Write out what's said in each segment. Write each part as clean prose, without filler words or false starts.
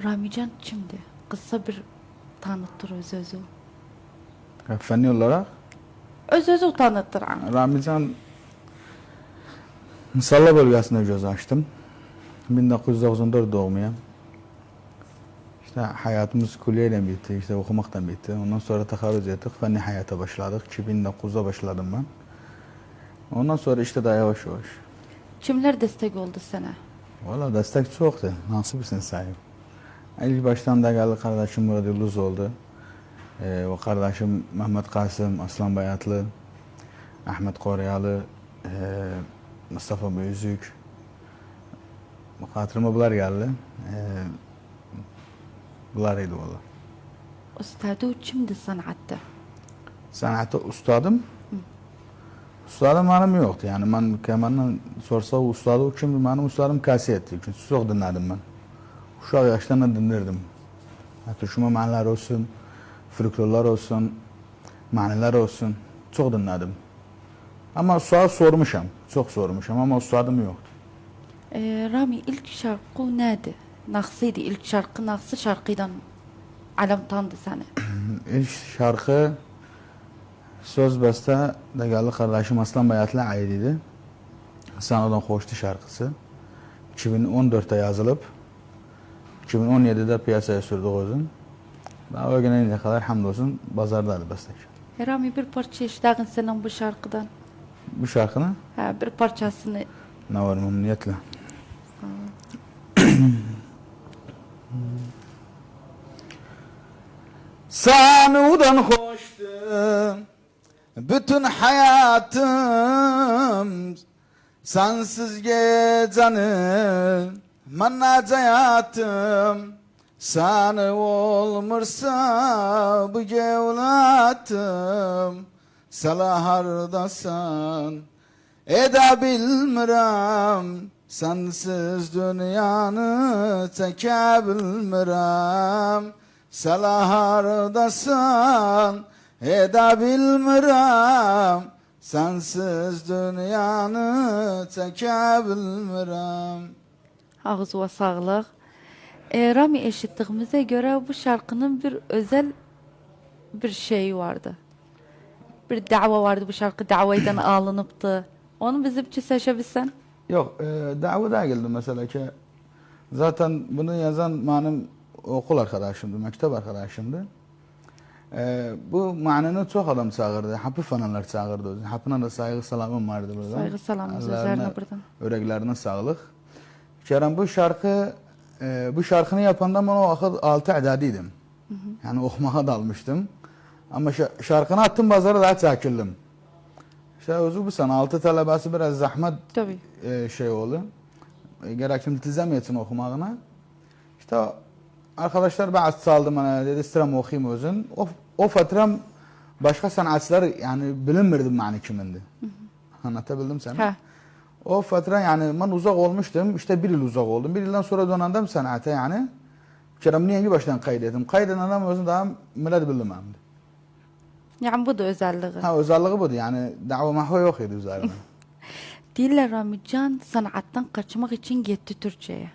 Ramican kimdi? Kısa bir tanıttır öz-özü. Fenni olarak Öz-özü tanıttır. Ramican Musalla bölgesinde göz açtım. 1994 doğumluyum. İşte hayatımız külliyeyle bitti, işte okumaktan bitti. Ondan sonra taharruz ettik, fenni hayata başladık. 2009'da başladım ben. Ondan sonra işte daha yavaş yavaş. Kimler destek oldu sana? Valla destek çoktu, nasıl bir sen sahip. İlk baştan da geldi kardeşim Murat Yıldız oldu. O kardeşim Mehmet Kasım, Aslan Bayatlı, Ahmet Koryalı, Mustafa Büyüzük. Hatırıma bunlar geldi. Bunlarıydı valla. Ustadı kimdi sanatta? Sanatta ustadım. Ustadım benim yoktu. Yani ben kemandan sorsa ustadı o kimdi? Benim ustadım kasetti. Çünkü çok dinledim ben. Uşak yaşlarına dinlerdim. Hatta şuma maniler olsun, folklorlar olsun, maniler olsun. Çok dinledim. Ama ustadı sormuşam. Çok sormuşam ama ustadım yoktu. Rami ilk şarkı neydi? Naksıydı. İlk şarkı naksı şarkıdan alam tanıdı sana. İlk şarkı söz beste de geldi kardeşim Aslan Bayatlı aidiydi. Sano'dan Hoştu şarkısı. 2014'te yazılıp 2017'de piyasaya sürdük özün. Daha o güne kadar hamdolsun pazardaydı bestek. Rami bir parça iştahın senin bu şarkıdan. Bu şarkının Ha, bir parçasını. ne var memnuniyetle. Sano'dan hoştu bütün hayatım. Sensiz geceni manacayatım. Sana olmursa bu gevlatım. Salahardasan edebilmirem. Sensiz dünyanı çekebilmirem. Salahardasan edebilmirem. Sensiz dünyanı çekebilmirem. Ağzı ve sağlık. Rami eşittiğimize göre bu şarkının bir özel bir şeyi vardı. Bir dava vardı bu şarkı davaydan alınıptı. Onu bizim için seçebilsen. Yok, dava da geldi mesela ki zaten bunu yazan benim okul arkadaşımdı, mektep arkadaşımdı. Bu manını çok adam çağırdı, hapı fananlar çağırdı. Hapına da saygı selamım vardı burada. Saygı selamımız üzerine buradan. Yüreklerine sağlık. Kerem bu şarkını yapandan ben o vakit 6 adadiydim. Yani okumaya dalmıştım. Ama şarkını attım pazara daha çekildim. İşte özü bu sana 6 talebesi biraz zahmet Tabii. Şey oldu. Gerekli iltizam etsin okumağına. İşte arkadaşlar bazı saldı bana dedi istirem okuyayım özün. O fatram başka sanatçılar yani bilinmirdim yani kimindi. Anlatabildim sana. Ha. O fatra yani ben uzak olmuştum. İşte bir yıl uzak oldum. Bir yıldan sonra dönemdim sanata yani. Kerem'in yengi baştan kaydettim. Kaydeden adam özün daha millet bildim hem de. Yani bu da özelliği. Ha özelliği budur yani dava mahva yok idi üzerine. Diller Rami Can sanattan kaçmak için gitti Türkçe'ye.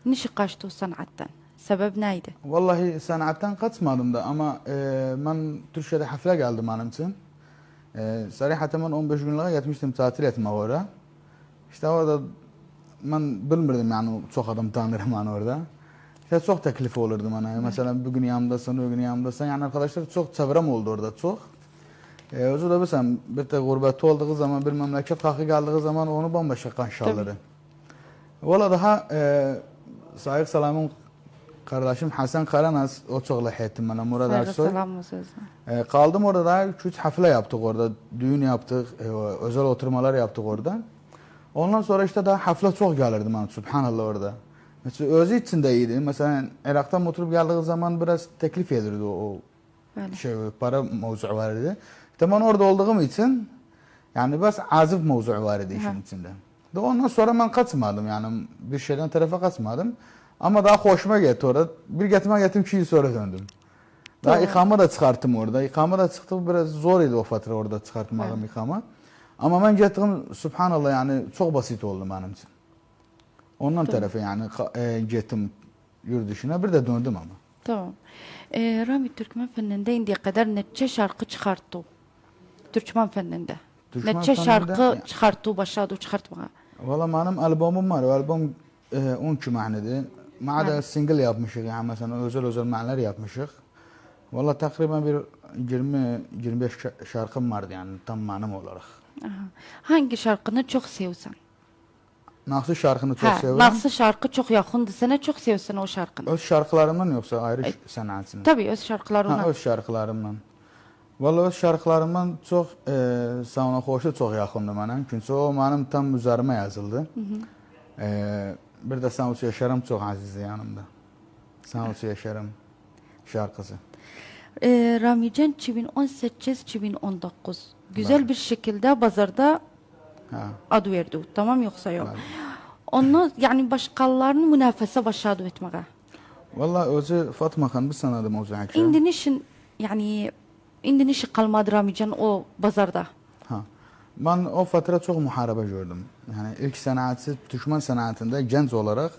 Niçin kaçtı o sanattan? Sebep neydi? Vallahi sanattan kaçmadım da ama ben Türkiye'de hafle geldim benim için. Sarihaten ben 15 günlüğe gitmiştim tatil etme orada. İşte orada ben bilmirdim yani çok adam tanırım yani orada. İşte çok teklif olurdu bana. Mesela bugün yanımdasın, bugün yanımdasın. Yani arkadaşlar çok çevrem oldu orada çok. Özür de bilsem bir de gurbette olduğu zaman bir memleket hakkı geldiği zaman onu bambaşka kanşalları. Valla daha saygı selamın kardeşim Hasan Karanaz o çok lahiyettim bana Murat Saygı Ersoy. selam sözüne. Kaldım orada da 2-3 hafle yaptık orada. Düğün yaptık, özel oturmalar yaptık orada. Ondan sonra işte daha hafle çok gelirdi bana subhanallah orada. Mesela özü için de iyiydi. Mesela Irak'tan oturup geldiği zaman biraz teklif edilirdi o şey para mevzu vardı. İşte ben orada olduğum için yani bas azif mevzu vardı işin içinde. De ondan sonra ben kaçmadım yani bir şeyden tarafa kaçmadım. Ama daha hoşuma gitti orada. Bir getirdim 2 yıl sonra döndüm. Daha ikame da çıkarttım orada. İkame da çıktı biraz zor idi o fatra orada çıkartmağım ikame. Ama ben gittim subhanallah yani çok basit oldu benim için. Ondan tarafı yani gittim yurt dışına. Bir de döndüm ama. Tamam. Rami Türkmen fenninde indiye kadar neçe şarkı çıkarttı? Türkmen fenninde. Türkmen Neçe fenninde- şarkı çıkarttı, başladı çıkartmaya? Valla benim albümüm var. O albüm 12 mahnede. Ma'ada Evet. single yapmışık. Yani mesela özel mahneler yapmışık. Valla takriben bir 20-25 şarkım vardı yani tam manem olarak. Aha. Hangi şarkını çok seviyorsun? Nasıl şarkını çok Ha, seviyorum. nasıl şarkı çok yakındı sana, çok seviyorsun o şarkını? Öz şarkılarımdan yoksa ayrı sanatçının? Tabii öz şarkılarından. Ha, öz şarkılarımdan. Valla öz şarkılarımdan çox Savuna Xoşu çox yaxındır mənə. Çünki o mənim tam üzərimə yazıldı. Bir də Sən Olsa Yaşarım çox əzizdir yanımda. Sən Olsa Yaşarım şarkısı. Ramican 2018-2019 güzel bir şekilde pazarda Ha. ad verdi. Tamam yoksa yok. Bəli. Onu yani başkalarının münafese başladı etmeye. Valla özü Fatma xanım bir sanadım o zaman. İndi nişi kalmadı Ramican o pazarda. Ha. Ben o fatıra çok muharebe gördüm. Yani ilk sanatçı, Türkmen sanatında genç olarak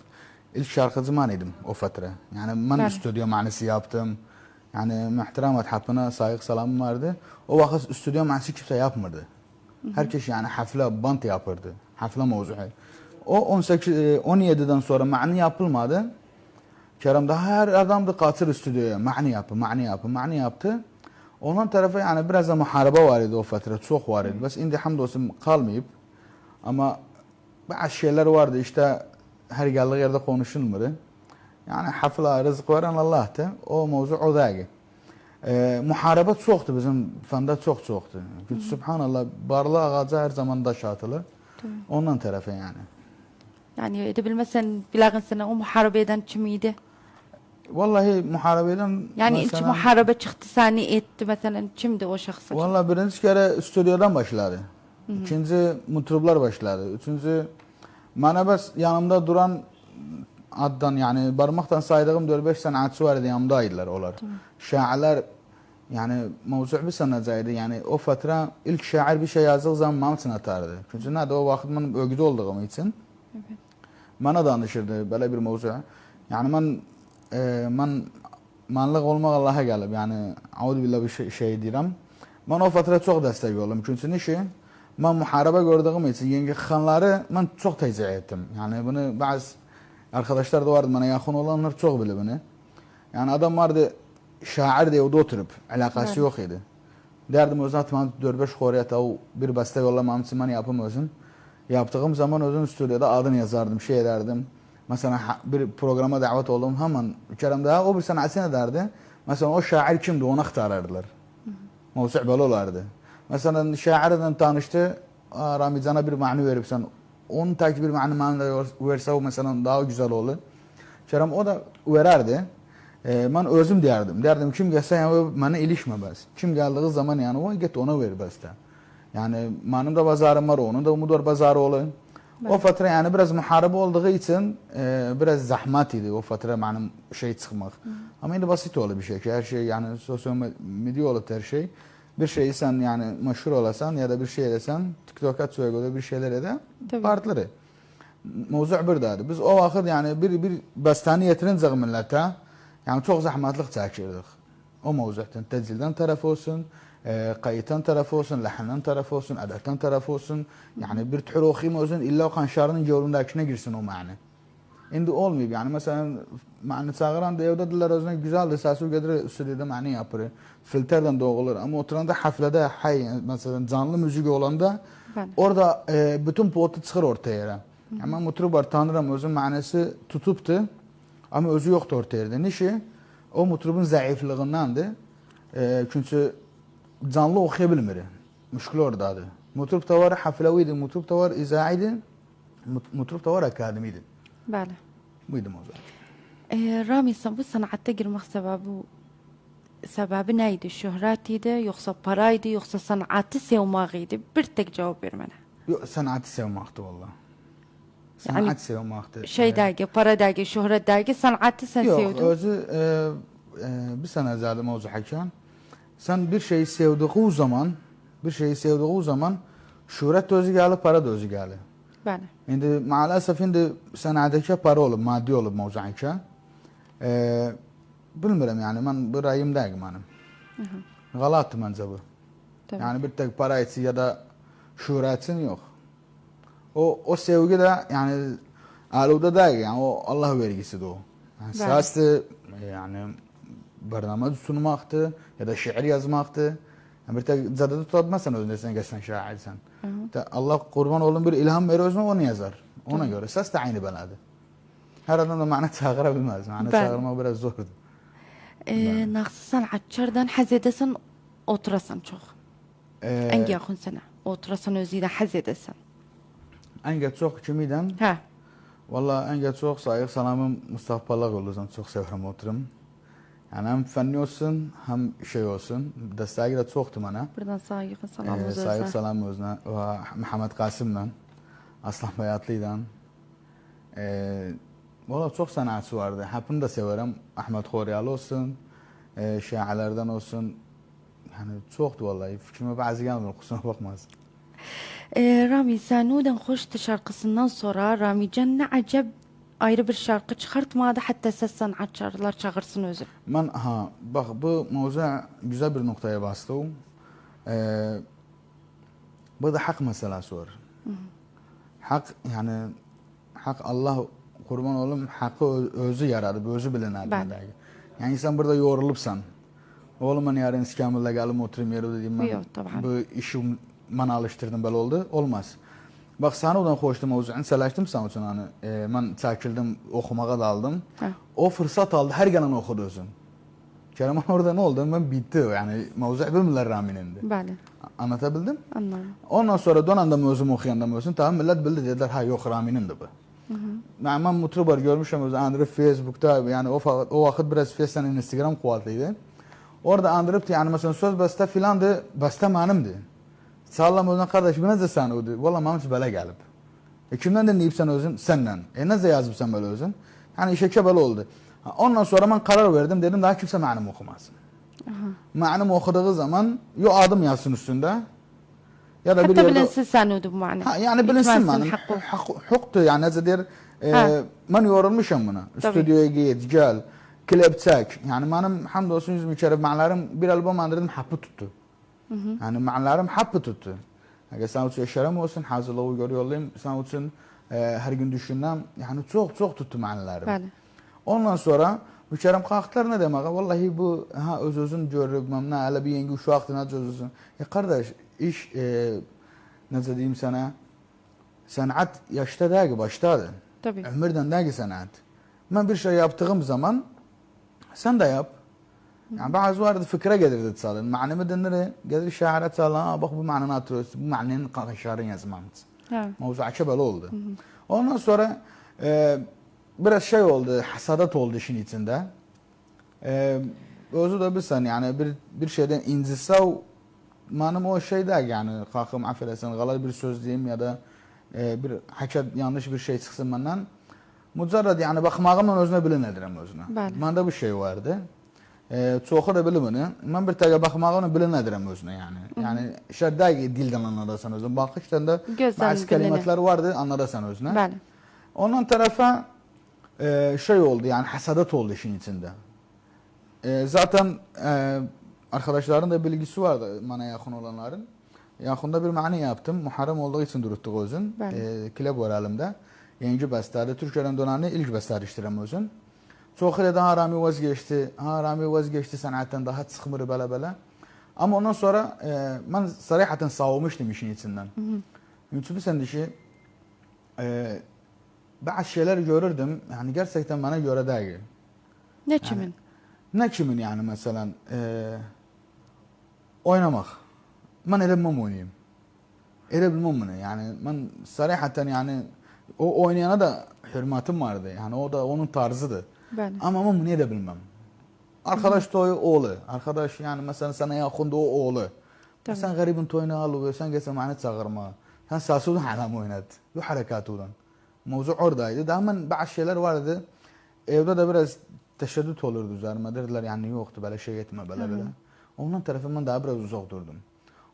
ilk şarkıcı ben idim o fatıra. Yani ben Bəli. stüdyo manisi yaptım. Yani muhteremat hakkına saygı salamım vardı. O vakit stüdyo manisi kimse yapmırdı. Herkes yani hafle bant yapırdı. Hafle mevzuyu. O 17'den sonra mani yapılmadı. Kerem daha her adam da katır stüdyoya. Mani yaptı. Ondan tarafı yani biraz da muharebe var idi o fatıra. Çok var idi. Bas indi hamdolsun kalmayıp. Ama bazı şeyler vardı işte her geldiği yerde konuşulmadı. Yani hafla rızık veren Allah'tı. O mevzu o dagi. Muharebe çoktu bizim fanda çoktu. Çünkü subhanallah barlı ağaca her zaman daş atılır. Ondan tarafı yani. Yani edebilmesen bilagın sana o muharebeden kimiydi? Vallahi muharebeden Yani ilk muharebe çıktı seni etti mesela kimdi o şahsı? Vallahi birinci kere stüdyodan başladı. İkinci mutrublar başladı. Üçüncü bana bas yanımda duran addan yani parmaktan saydığım 4-5 sanatçı vardı yanımdaydılar onlar. Şairler yani mevzu bir sanatçıydı. Yani o fatıra ilk şair bir şey yazdığı zaman mamsın atardı. Çünkü nerede o vakit benim ögüde olduğum için. Evet. Bana danışırdı böyle bir mevzu. Yani ben manlıq olmaq Allah'a gəlib. Yəni audu billah bir şey deyirəm. Mən o fatıra çox dəstək oldum. Çünki nişi mən muharebe gördüğüm için yenge xanları mən çox təcih etdim. Yani bunu bazı arkadaşlar da vardı bana yakın olanlar çok bilir bunu. Yani adam vardı şair diye orada oturup alakası yok idi. Derdim o zaman 4-5 xoriyat o bir bəstə yollamam için mən yapım özüm. Yaptığım zaman özün stüdyoda adını yazardım, şey ederdim. Mesela bir programa davet oldum hemen Kerem daha o bir sanatçı ne derdi? Mesela o şair kimdi onu aktarırdılar. Mevzu böyle olardı. Mesela şairden tanıştı Ramizan'a bir mani verip sen onun takip bir mani verse o mesela daha güzel olur. Kerem o da vererdi. Ben özüm derdim. Derdim kim gelse yani bana ilişme bas. Kim geldiği zaman yani o git ona ver bas da. Yani benim de pazarım var onun da umudor pazarı olur. O fatıra yani biraz muharebe olduğu için biraz zahmet idi o fatıra benim şey çıkmak. Ama yine basit oldu bir şey ki her şey yani sosyal medya olup her şey. Bir şeyi sen yani meşhur olasan ya da bir şey edesen TikTok'a söyle bir şeyler ede partları. Mevzu buradaydı. Biz o vakit yani bir bestani yetirince millete yani çok zahmetlik çekirdik. O mevzudan tecilden taraf olsun. Kayıttan tarafı olsun, lahandan tarafı olsun, adattan tarafı olsun. Yani bir tür okuyayım olsun illa o kanşarının cevrundakine girsin o mani. Şimdi olmuyor yani mesela mani çağıran da evde diller özüne güzeldir. Sesi gelir stüdyoda mani yapır. Filterden doğulur ama oturanda haflede hay mesela canlı müzik olanda orada bütün potu çıkar ortaya. Ama mutrub var tanırım özün manisi tutuptu ama özü yoktu ortaya. Nişi o mutrubun zayıflığındandı. Çünkü canlı okuya bilmir. Müşkül oradadır. Mutrub da var haflaviydi, mutrub da var izaiydi, mutrub da var akademiydi. Bəli. Buydu o zaman. Rami sen bu sanatta girmek sebebi neydi? Şöhretiydi, yoksa paraydı, yoksa sanatı sevmağıydı? Bir tek cevap ver bana. Yok sanatı sevmekti valla. Sanatı sevmekti. Şey dergi, para dergi, şöhret dergi, sanatı sen sevdin. Yok özü bir sene zaten mevzu hakan. Sen bir şeyi sevdiğin zaman şöhret de özü gelir, para da özü gelir. Bəli. Şimdi maalesef şimdi sanattaki para olup, maddi olup mevzu hakan. Bilmirəm, yəni mən bu rəyim deyil mənim. Qalatdır məncə bu. Tabii. Yəni bir tek para için ya da şura için yok. O sevgi de yani aluda değil, yani o Allah vergisidir o. Yani sazdı, yani barnamaj sunmaktı ya da şiir yazmaktı. Yani bir tek cadıda tutmazsan özünde sen geçsen şairsen. Allah kurban olun bir ilham verir özüne onu yazar. Ona göre saz da aynı beladı. Her adam da ma'na çağırabilmez. Ma'na çağırmak biraz zordur. Naksı sanatçılardan haz edesin, oturasın çok. Hangi yakın sana? Oturasın özüyle haz edesin. En çok kimiden? Ha. Valla en çok sayıq salamım Mustafa Parlaq olursan çok severim oturum. Yani hem fənni olsun hem şey olsun. Dəstəyi də çoxdur mənə. Buradan sayıq salamımız özünə. Sayıq salam özünə və Məhəmməd Qasımla, Aslan Bayatlı'yla. Valla çok sanatçı vardı. Hepini de severim. Ahmet Xoryalı olsun, şairlərdən olsun. Yani çoxdur vallahi. Fikrime bazı gelmiyor, kusura bakmaz. Rami Sanu'dan Hoştu şarkısından sonra Rami Can ne acep ayrı bir şarkı çıkartmadı, hatta ses sanatçılar çağırsın özü. Ben bak bu mevzu güzel bir noktaya bastı. Bu da hak meselesi var. Hak yani hak Allah kurban oğlum hakkı özü yaradı, özü bilinadi. Yani insan burada yorulupsan, oğlum ben yarın İskambil'de gelip oturayım yere dedim ben bu işi bana alıştırdım böyle oldu. Olmaz. Bak sana odan hoştu mevzuunu söyleştim sana için hani ben çekildim okumaya daldım. O fırsat aldı her gelen okudu özün. Kerem orada ne oldu? Ben bitti yani mevzu bilmirler Rami'nindi. Bəli. Anlatabildim? Anladım. Ondan sonra donanda mevzumu okuyanda mevzunu tamam millet bildi dediler ha yok Rami'nindi bu. Yani ben mutlubar görmüşüm özü andırıp Facebook'ta yani o vakit biraz Facebook'tan Instagram kuvvetliydi. Orada andırıp yani mesela söz beste filandı beste manımdı. Sağlam özüne kardeş bu nece sen ödü? Valla mamısı böyle gelip. Kimden dinleyip sen özün? Senden. Nece yazıp sen böyle özün? Yani işe böyle oldu. Ondan sonra ben karar verdim dedim daha kimse manımı okumasın. Manımı okuduğu zaman yo adım yazsın üstünde. Ya da hatta bir yerde... bilinsin sen ödü bu manı. Yani bilinsin manım. Hukuktu yani nece der. Ben yorulmuşum buna. Stüdyoya git gel. Klip çek. Yani benim hamdolsun 100 mükerref ma'larım bir albüm andırdım hapı tuttu. Yani ma'larım hapı tuttu. Yani sen için eşyalarım olsun, hazırlığı görüyorum. Sen için her gün düşündüm. Yani çok tuttu ma'larım. Bəli. Ondan sonra mükerrem kalktılar ne demek? Vallahi bu öz-özün görüp memnun. Hele bir yenge uşaktı ne öz-özün. Ya kardeş iş ne diyeyim sana? Sanat yaşta değil baştadır. Tabii. Ömürden değil sanat. Ben bir şey yaptığım zaman sen de yap. Yani bazı vardı fikre gelirdi tsalın. Ma'nımı dinleri gelir şaire tsalın. Bak bu ma'nını atıyorsun. Bu ma'nının şairin yazmamız. Mevzu böyle oldu. Ondan sonra biraz şey oldu. Hasadat oldu işin içinde. Özü de bilsen yani bir şeyden incisa ma'nım o şey değil yani. Kalkım affedersin. Galat bir söz diyeyim ya da bir hakikat yanlış bir şey çıksın benden. Mucarrad yani bakmağımla özüne bilin edirəm özünə. Məndə bu şey vardı. Çoxu da bilir bunu. Mən bir təqə baxmağımla bilin edirəm özünə yani. Yani şərdəq dildən anladasan özünə. Baxışdan da bazı kelimeler vardı anladasan özünə. Bəli. Ondan tarafa şey oldu yani hasadat oldu işin içinde. Zaten arkadaşların da bilgisi vardı bana yakın olanların. Yakında bir mani yaptım. Muharrem olduğu için duruttuk özün. Klip var elimde. Yeni bəstədir. Türkiyədən dönəni ilk bəstədir işləyirəm özün. Çox elə daha Rami vazgeçti. Rami vazgeçti sənətdən daha çıxmır belə. Ama ondan sonra mən sarihətən savunmuşdum işin içindən. Çünkü sen de ki bazı şeyler görürdüm. Yani gerçekten bana göre değil. Ne kimin? Yani, ne kimin yani mesela oynamak. Ben elə bilmem oynayayım. Elə bilmem bunu. Yani ben sarihətən yani o oynayana da hürmetim vardı. Yani o da onun tarzıdır. Ama bunu niye de bilmem. Arkadaş toyu oğlu. Arkadaş yani mesela sana yakında o oğlu. Sen garibin toyunu alıp sen gelsen bana çağırma. Sen sasudun halam oynat. Bu harekatından. Mevzu oradaydı. Daha ben bazı şeyler vardı. Evde de biraz teşeddüt olurdu üzerime. Dediler yani yoktu böyle şey etme böyle. Ondan tarafından daha biraz uzak durdum.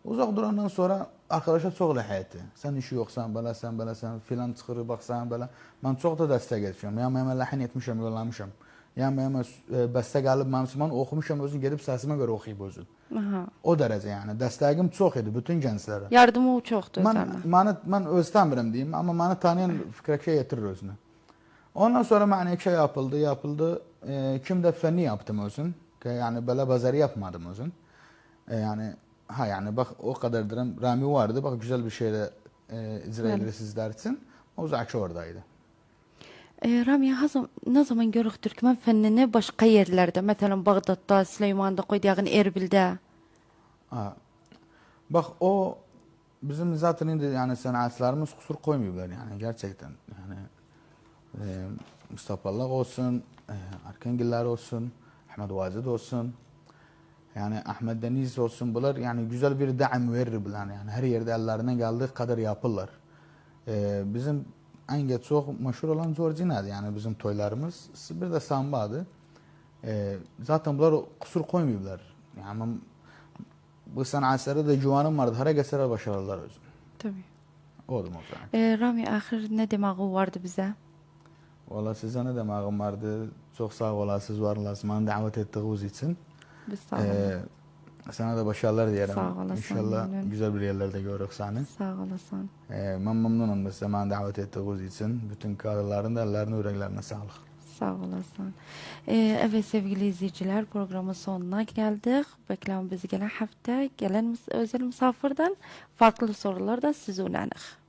Uzak durandan sonra arkadaşlar çok ləhəyətdir. Sen işi yoksan, beləsən filan çıxırır, baxsan belə. Ben çok da dəstək etmişəm. Ya mən ləhən etmişəm, yollamışam. Yəni mənim bəstə gəlib mənim mən oxumuşam, özün gedib səsimə görə oxuyub özün. Aha. O dərəcə yəni dəstəyim çox idi bütün gənclərə. Yardımı çoxdur özərinə. Mən öz tanımıram deyim, amma məni tanıyan fikrə yetirir özünü. Ondan sonra mənə yapıldı. Kim də fənni yaptım özün. Yəni belə bazarı yapmadım özün. Yəni bax o qədər deyirəm, Rami vardı. Bax gözəl bir şeylə icra edir sizlər üçün. O Zaki oradaydı. Rami, ne zaman görürük Türkmen fennini başka yerlerde, mesela Bağdat'ta, Süleyman'da, koyduğun Erbil'de? Bax o bizim zaten indi yani sanatçılarımız kusur koymuyorlar yani gerçekten. Yani Mustafa Allah olsun, Arkangiller olsun, Ahmet Vazid olsun. Yani Ahmet Deniz olsun, bunlar yani güzel bir daim verir bunlar yani her yerde ellerinden geldiği kadar yapırlar. Bizim en çok meşhur olan Zorcinadı yani bizim toylarımız, bir de sambadı. Zaten bunlar kusur koymuyorlar. Yani bu sanatçılara da güvanım vardı, her geçere başarılar özüm. Tabii. Oldum o zaman. Rami, ahir ne demeği vardı bize? Valla size ne demeğim vardı, çok sağ olasınız, var olasınız, bana davet ettiğiniz için. Biz sağ olun. Sana da başarılar diyelim. Sağ olasın. İnşallah güzel bir yerlerde görürük seni. Sağ olasın. Ben memnunum da bana davet ettiğiniz için. Bütün kadınların da ellerine, yüreklerine sağlık. Sağ olasın. Evet sevgili izleyiciler, programın sonuna geldik. Bekleyin bizi gelen hafta gelen özel misafirden farklı sorular da size önerik.